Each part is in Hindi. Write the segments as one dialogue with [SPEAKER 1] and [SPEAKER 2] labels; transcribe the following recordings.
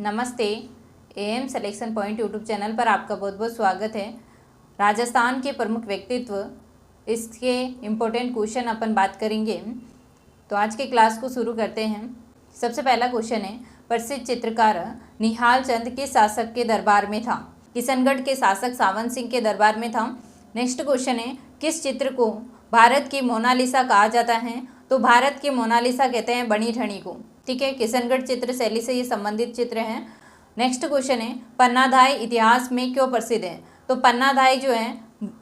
[SPEAKER 1] नमस्ते। Am selection point YouTube channel पर आपका बहुत बहुत स्वागत है। राजस्थान के प्रमुख व्यक्तित्व, इसके इम्पोर्टेंट क्वेश्चन अपन बात करेंगे। तो आज के क्लास को शुरू करते हैं। सबसे पहला क्वेश्चन है, प्रसिद्ध चित्रकार निहाल चंद किस शासक के दरबार में था? किशनगढ़ के शासक सावन सिंह के दरबार में था। नेक्स्ट क्वेश्चन है, किस चित्र को भारत की मोनालिसा कहा जाता है? तो भारत की मोनालिसा कहते हैं बनी ठनी को। ठीक है, किशनगढ़ चित्र शैली से ये संबंधित चित्र हैं। नेक्स्ट क्वेश्चन है, पन्नाधाय इतिहास में क्यों प्रसिद्ध है? तो पन्नाधाय जो है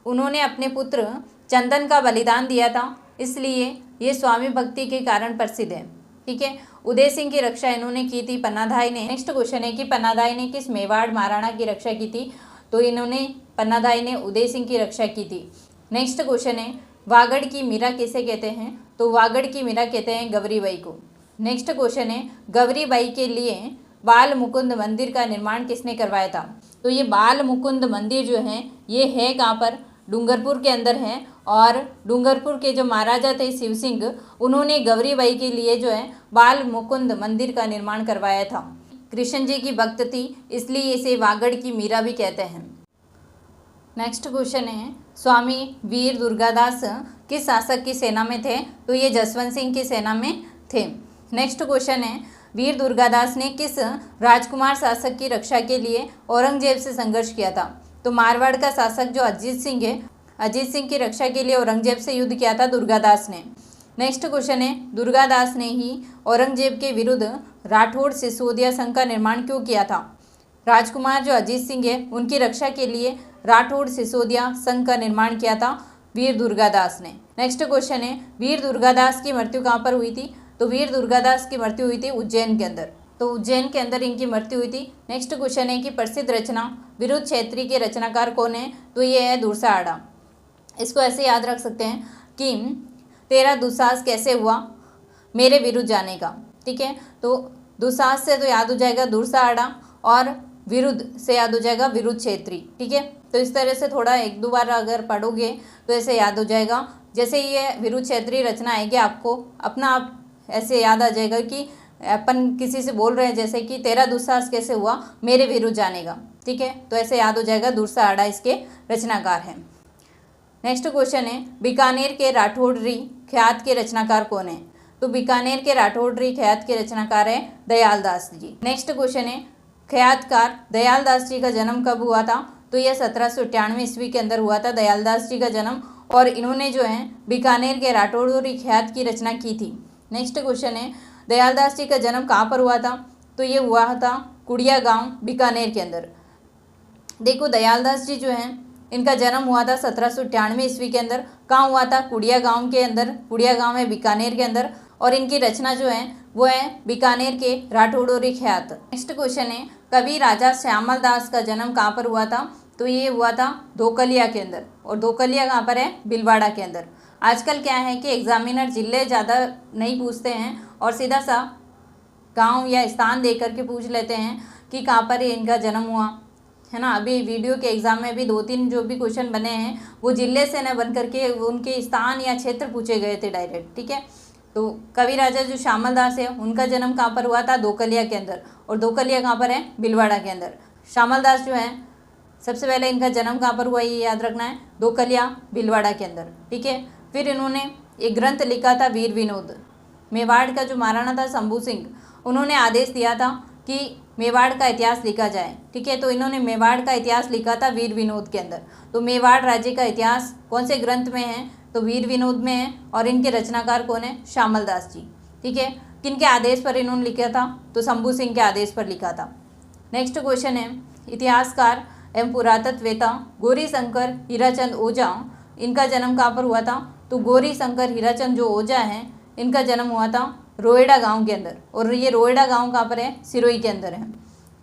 [SPEAKER 1] उन्होंने अपने पुत्र चंदन का बलिदान दिया था, इसलिए ये स्वामी भक्ति के कारण प्रसिद्ध है। ठीक है, उदय सिंह की रक्षा इन्होंने की थी पन्नाधाय ने। नेक्स्ट क्वेश्चन है कि पन्नाधाय ने किस मेवाड़ महाराणा की रक्षा की थी? तो इन्होंने पन्नाधाय ने उदय सिंह की रक्षा की थी। नेक्स्ट क्वेश्चन है, वागड़ की मीरा किसे कहते हैं? तो वागड़ की मीरा कहते हैं गौरीबाई को। नेक्स्ट क्वेश्चन है, गौरीबाई के लिए बाल मुकुंद मंदिर का निर्माण किसने करवाया था? तो ये बाल मुकुंद मंदिर जो है ये है कहाँ पर? डूंगरपुर के अंदर है। और डूंगरपुर के जो महाराजा थे शिव सिंह, उन्होंने गौरीबाई के लिए जो है बाल मुकुंद मंदिर का निर्माण करवाया था। कृष्ण जी की भक्त थी, इसलिए इसे वागड़ की मीरा भी कहते हैं। नेक्स्ट क्वेश्चन है, स्वामी वीर दुर्गादास किस शासक की सेना में थे? तो ये जसवंत सिंह की सेना में थे। नेक्स्ट क्वेश्चन है, वीर दुर्गादास ने किस राजकुमार शासक की रक्षा के लिए औरंगजेब से संघर्ष किया था? तो मारवाड़ का शासक जो अजीत सिंह है, अजीत सिंह की रक्षा के लिए औरंगजेब से युद्ध किया था दुर्गादास ने। नेक्स्ट क्वेश्चन है, दुर्गादास ने ही औरंगजेब के विरुद्ध राठौड़ सिसोदिया संघ का निर्माण क्यों किया था? राजकुमार जो अजीत सिंह है उनकी रक्षा के लिए राठौड़ सिसोदिया संघ का निर्माण किया था वीर दुर्गादास ने। नेक्स्ट क्वेश्चन है, वीर दुर्गादास की मृत्यु कहाँ पर हुई थी? तो वीर दुर्गादास की मृत्यु हुई थी उज्जैन के अंदर। तो उज्जैन के अंदर इनकी मृत्यु हुई थी। नेक्स्ट क्वेश्चन है कि प्रसिद्ध रचना विरुद्ध क्षेत्री के रचनाकार कौन है? तो ये है दुर्साहड़ा। इसको ऐसे याद रख सकते हैं कि तेरा दुस्साहस कैसे हुआ? मेरे विरुद्ध जाने का। ठीक है, तो दुस्साहस से तो याद हो जाएगा दुर्साहड़ा और विरुद्ध से याद हो जाएगा विरुद्ध क्षेत्री। ठीक है, तो इस तरह से थोड़ा एक दो बार अगर पढ़ोगे तो ऐसे याद हो जाएगा। जैसे ये विरुद्ध क्षेत्री रचना आएगी आपको अपना आप ऐसे याद आ जाएगा कि अपन किसी से बोल रहे हैं, जैसे कि तेरा दुस्साहस कैसे हुआ? मेरे विरुद्ध जाने का। ठीक है, तो ऐसे याद हो जाएगा दुर्साहड़ा इसके रचनाकार हैं। नेक्स्ट क्वेश्चन है, बीकानेर के राठौड़ी ख्यात के रचनाकार कौन है? तो बीकानेर के राठौड़ी ख्यात के रचनाकार है दयाल दास जी। नेक्स्ट क्वेश्चन है, ख्यातकार दयाल दास जी का जन्म कब हुआ था? तो यह 1798 ईस्वी के अंदर हुआ था दयाल दास जी का जन्म, और इन्होंने जो है बीकानेर के राठौड़ी ख्यात की रचना की थी। नेक्स्ट क्वेश्चन है, दयाल दास जी का जन्म कहाँ पर हुआ था? तो ये हुआ था कुड़िया गांव बीकानेर के अंदर। देखो दयाल दास जी जो हैं इनका जन्म हुआ था 1798 ईस्वी के अंदर। कहाँ हुआ था? कुड़िया गांव के अंदर। कुड़िया गांव है बीकानेर के अंदर, और इनकी रचना जो है वो है बीकानेर के राठौड़ी ख्यात। नेक्स्ट क्वेश्चन है, कवि राजा श्यामल दास का जन्म कहाँ पर हुआ था? तो ये हुआ था धोकलिया के अंदर, और धोकलिया कहाँ पर है? भीलवाड़ा के अंदर। आजकल क्या है कि एग्जामिनर जिले ज़्यादा नहीं पूछते हैं और सीधा सा गांव या स्थान दे करके पूछ लेते हैं कि कहाँ पर इनका जन्म हुआ, है ना। अभी वीडियो के एग्ज़ाम में भी 2-3 जो भी क्वेश्चन बने हैं वो जिले से न बन करके उनके स्थान या क्षेत्र पूछे गए थे डायरेक्ट। ठीक है, तो कवि राजा जो श्यामल दास है उनका जन्म कहाँ पर हुआ था? धोकलिया के अंदर, और धोकलिया कहाँ पर है? भीलवाड़ा के अंदर। श्यामल दास जो है सबसे पहले इनका जन्म कहाँ पर हुआ ये याद रखना है, धोकलिया भीलवाड़ा के अंदर। ठीक है, फिर इन्होंने एक ग्रंथ लिखा था वीर विनोद। मेवाड़ का जो महाराणा था शंभू सिंह, उन्होंने आदेश दिया था कि मेवाड़ का इतिहास लिखा जाए। ठीक है, तो इन्होंने मेवाड़ का इतिहास लिखा था वीर विनोद के अंदर। तो मेवाड़ राज्य का इतिहास कौन से ग्रंथ में है? तो वीर विनोद में है, और इनके रचनाकार कौन है? श्यामल दास जी। ठीक है, किनके आदेश पर इन्होंने लिखा था? तो शंभू सिंह के आदेश पर लिखा था। नेक्स्ट क्वेश्चन है, इतिहासकार एवं पुरातत्ववेत्ता गौरी शंकर हीराचंद ओझा, इनका जन्म कहाँ पर हुआ था? तो गौरी शंकर हीराचंद जो ओझा हैं इनका जन्म हुआ था रोएडा गांव के अंदर, और ये रोएडा गांव कहाँ पर है? सिरोही के अंदर है।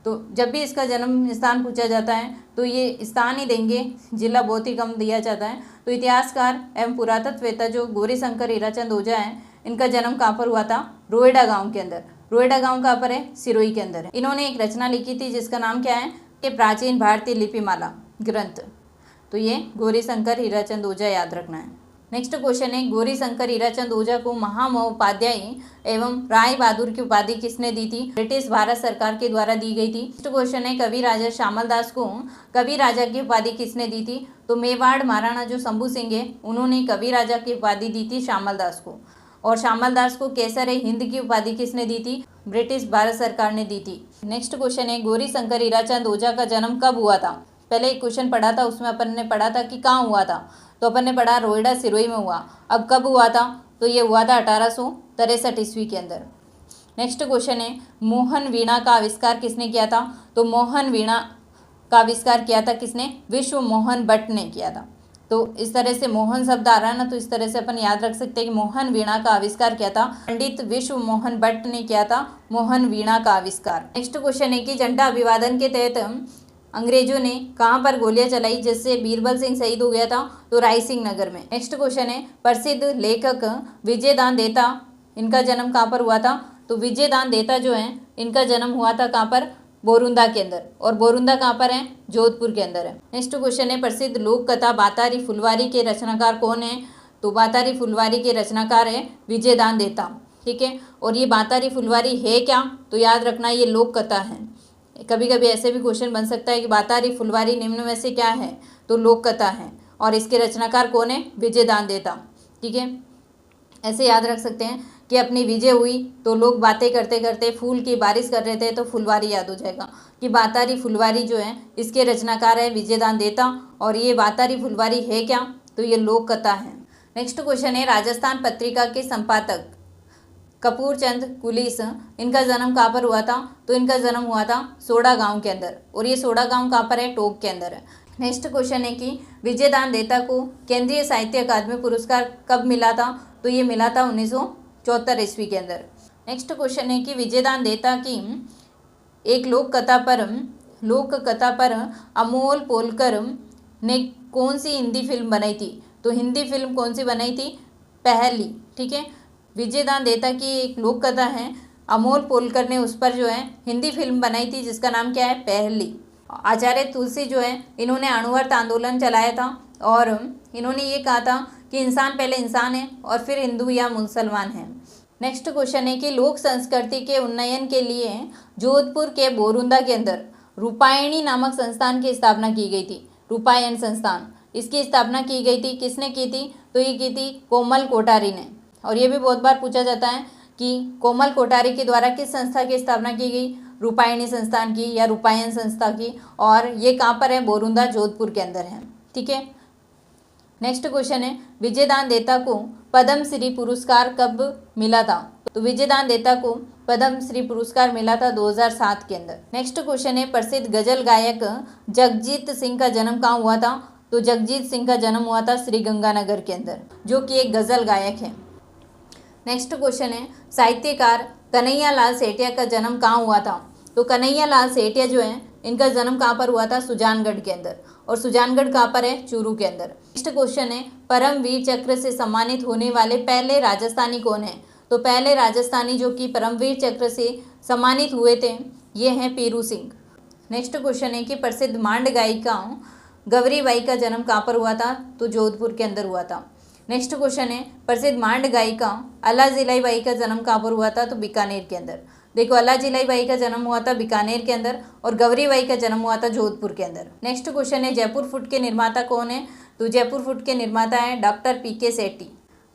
[SPEAKER 1] तो जब भी इसका जन्म स्थान पूछा जाता है तो ये स्थान ही देंगे, जिला बहुत ही कम दिया जाता है। तो इतिहासकार एवं पुरातत्ववेत्ता जो गौरी शंकर हीराचंद ओझा हैं इनका जन्म कहाँ पर हुआ था? रोएडा गाँव के अंदर। रोएडा गाँव कहाँ पर है? सिरोही के अंदर है। इन्होंने एक रचना लिखी थी जिसका नाम क्या है? ये प्राचीन भारतीय लिपिमाला ग्रंथ। तो ये गौरी शंकर हीराचंद ओझा याद रखना है। नेक्स्ट क्वेश्चन है गौरी शंकर हीराचंद ओझा को महामहोपाध्याय एवं राय बहादुर की उपाधि किसने दी थी? ब्रिटिश भारत सरकार के द्वारा दी गई थी। नेक्स्ट क्वेश्चन है कवि राजा श्यामल दास को कवि राजा की उपाधि किसने दी थी? तो मेवाड़ महाराणा जो शंभू सिंह है उन्होंने कवि राजा की उपाधि दी थी श्यामल दास को। और श्यामल दास को केसर हिंद की उपाधि किसने दी थी? ब्रिटिश भारत सरकार ने दी थी। नेक्स्ट क्वेश्चन है गौरी शंकर हीराचंद ओझा का जन्म कब हुआ था? पहले एक क्वेश्चन पढ़ा था, उसमें अपन ने पढ़ा था कि कहाँ हुआ था, तो अपन ने पढ़ा रोहिड़ा सिरोही में हुआ। अब कब हुआ था? तो ये हुआ था 1863 ईस्वी के अंदर। नेक्स्ट क्वेश्चन है मोहन वीणा का आविष्कार किसने किया था? तो मोहन वीणा का आविष्कार किया था किसने? विश्व मोहन भट्ट ने किया था। तो इस तरह से मोहन शब्द आ रहा है ना, तो इस तरह से अपन याद रख सकते हैं कि मोहन वीणा का आविष्कार किया था पंडित विश्व मोहन भट्ट ने किया था मोहन वीणा का आविष्कार। नेक्स्ट क्वेश्चन है कि झंडा अभिवादन के तहत अंग्रेजों ने कहां पर गोलियां चलाई जिससे बीरबल सिंह शहीद हो गया था? तो राय सिंह नगर में। नेक्स्ट क्वेश्चन है प्रसिद्ध लेखक विजयदान देता, इनका जन्म कहां पर हुआ था? तो विजयदान देता जो है इनका जन्म हुआ था कहां पर? बोरुंदा के अंदर। और बोरुंदा कहां पर है? जोधपुर के अंदर है। नेक्स्ट क्वेश्चन है प्रसिद्ध लोक कथा बातारी फुलवारी के रचनाकार कौन है? तो बातारी फुलवारी के रचनाकार है विजयदान देता। ठीक है, और ये बातारी फुलवारी है क्या? तो याद रखना ये लोक कथा है। कभी कभी ऐसे भी क्वेश्चन बन सकता है कि बातारी फुलवारी निम्न में से क्या है? तो लोक कथा है। और इसके रचनाकार कौन है? विजयदान देता। ठीक है, ऐसे याद रख सकते हैं कि अपनी विजय हुई तो लोग बातें करते करते फूल की बारिश कर रहे थे, तो फुलवारी याद हो जाएगा कि बातारी फुलवारी जो है इसके रचनाकार है विजयदान देता। और ये बातारी फुलवारी है क्या? तो ये लोक कथा है। नेक्स्ट क्वेश्चन है राजस्थान पत्रिका के संपादक कपूर चंद कुलीस, इनका जन्म कहाँ पर हुआ था? तो इनका जन्म हुआ था सोडा गांव के अंदर। और ये सोडा गांव कहाँ पर है? टोंक के अंदर है। नेक्स्ट क्वेश्चन है कि विजयदान देता को केंद्रीय साहित्य अकादमी पुरस्कार कब मिला था? तो ये मिला था 1974 ईस्वी के अंदर। नेक्स्ट क्वेश्चन है कि विजयदान देता की एक लोक कथा पर अमोल पोलकर ने कौन सी हिंदी फिल्म बनाई थी? तो हिंदी फिल्म कौन सी बनाई थी? पहली। ठीक है, विजयदान देता की एक लोक कथा है, अमोल पोलकर ने उस पर जो है हिंदी फिल्म बनाई थी जिसका नाम क्या है? पहली। आचार्य तुलसी जो है इन्होंने अणुवर्त आंदोलन चलाया था और इन्होंने ये कहा था कि इंसान पहले इंसान है और फिर हिंदू या मुसलमान है। नेक्स्ट क्वेश्चन है कि लोक संस्कृति के उन्नयन के लिए जोधपुर के बोरुंदा के अंदर रूपायणी नामक संस्थान की स्थापना की गई थी। रूपायण संस्थान, इसकी स्थापना की गई थी, किसने की थी? तो ये की थी कोमल कोठारी ने। और ये भी बहुत बार पूछा जाता है कि कोमल कोठारी के द्वारा किस संस्था की स्थापना की गई? रूपायणी संस्थान की या रूपायण संस्था की। और ये कहाँ पर है? बोरुंदा जोधपुर के अंदर है। ठीक है, नेक्स्ट क्वेश्चन है विजयदान देता को पद्म श्री पुरस्कार कब मिला था? तो विजयदान देता को पद्म श्री पुरस्कार मिला था 2007 के अंदर। नेक्स्ट क्वेश्चन है प्रसिद्ध गजल गायक जगजीत सिंह का जन्म कहाँ हुआ था? तो जगजीत सिंह का जन्म हुआ था श्री गंगानगर के अंदर, जो कि एक गजल गायक है। नेक्स्ट क्वेश्चन है साहित्यकार कन्हैया लाल सेठिया का जन्म कहाँ हुआ था? तो कन्हैया लाल सेठिया जो है इनका जन्म कहाँ पर हुआ था? सुजानगढ़ के अंदर। और सुजानगढ़ कहाँ पर है? चूरू के अंदर। नेक्स्ट क्वेश्चन है परमवीर चक्र से सम्मानित होने वाले पहले राजस्थानी कौन है? तो पहले राजस्थानी जो कि परमवीर चक्र से सम्मानित हुए थे ये हैं पीरू सिंह। नेक्स्ट क्वेश्चन है कि प्रसिद्ध मांड गायिका गौरी बाई का जन्म कहाँ पर हुआ था? तो जोधपुर के अंदर हुआ था। नेक्स्ट क्वेश्चन है प्रसिद्ध मांड गायिका अला जिलाई बाई का जन्म कहाँ पर हुआ था? तो बीकानेर के अंदर। देखो, अला जिलाई बाई का जन्म हुआ था बीकानेर के अंदर और गौरी बाई का जन्म हुआ था जोधपुर के अंदर। नेक्स्ट क्वेश्चन है जयपुर फुट के निर्माता कौन है? तो जयपुर फुट के निर्माता है डॉक्टर पीके सेठी।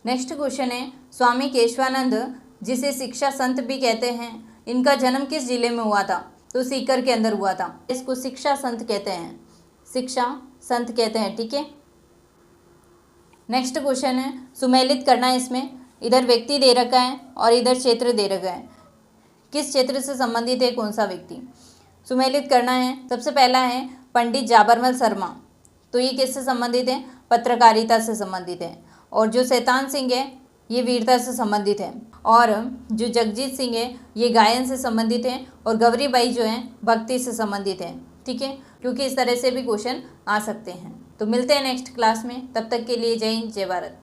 [SPEAKER 1] नेक्स्ट क्वेश्चन है स्वामी केशवानंद, जिसे शिक्षा संत भी कहते हैं, इनका जन्म किस जिले में हुआ था? तो सीकर के अंदर हुआ था। इसको शिक्षा संत कहते हैं, शिक्षा संत कहते हैं। ठीक है, नेक्स्ट क्वेश्चन है सुमेलित करना। इसमें इधर व्यक्ति दे रखा है और इधर क्षेत्र दे रखा है, किस क्षेत्र से संबंधित है कौन सा व्यक्ति? सुमेलित करना है। सबसे पहला है पंडित जाबरमल शर्मा, तो ये किससे संबंधित है? पत्रकारिता से संबंधित है। और जो शैतान सिंह है ये वीरता से संबंधित है। और जो जगजीत सिंह है ये गायन से संबंधित है। और गौरी बाई जो है भक्ति से संबंधित है। ठीक है, क्योंकि इस तरह से भी क्वेश्चन आ सकते हैं। तो मिलते हैं नेक्स्ट क्लास में, तब तक के लिए जय हिंद जय भारत।